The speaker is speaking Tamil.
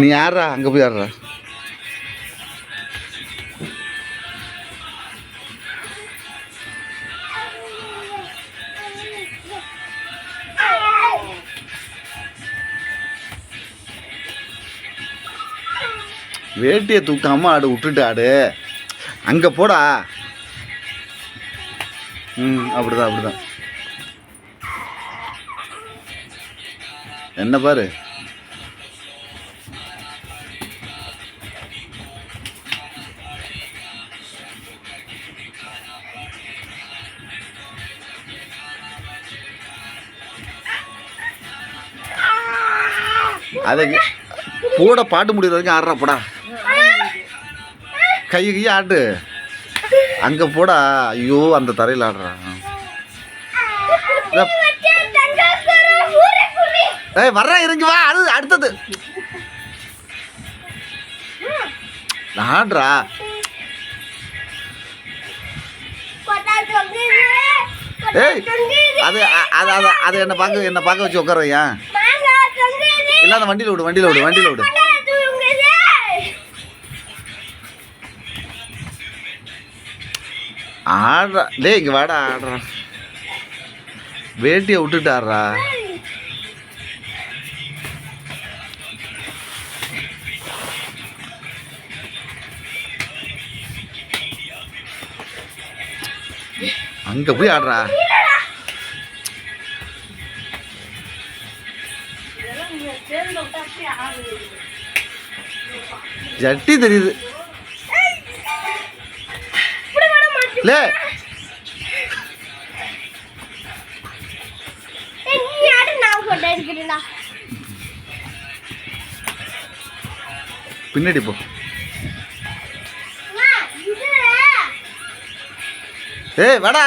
நீ யாரா அங்கே போய் யாரா? வேட்டியை தூக்காம ஆடு விட்டுட்டு ஆடு. அங்கே போடா. அப்படிதான் அப்படிதான். என்ன பாரு, அதை கூட பாட்டு முடிகிற வரைக்கும் ஆடுறா போடா. கையை ஆட்டு. அங்கே போடா. ஐயோ அந்த தரையில் ஆடுறான். ஏய் வர்ற இறங்கி வா. அது அடுத்தது ஆடுறா. ஏய் அது அது அது அது என்னை பார்க்க வச்சு உட்காருவையா? இல்லை அந்த வண்டியில் விடு. ஆடுறா. டேய் இங்கே வாடா. ஆடுறா. வேட்டியை விட்டுட்டு ஆடுறா. அங்கே போய் ஆடுறா. ஜட்டி தெரியுது. லே பின்னாடி போ. ஏய் வாடா.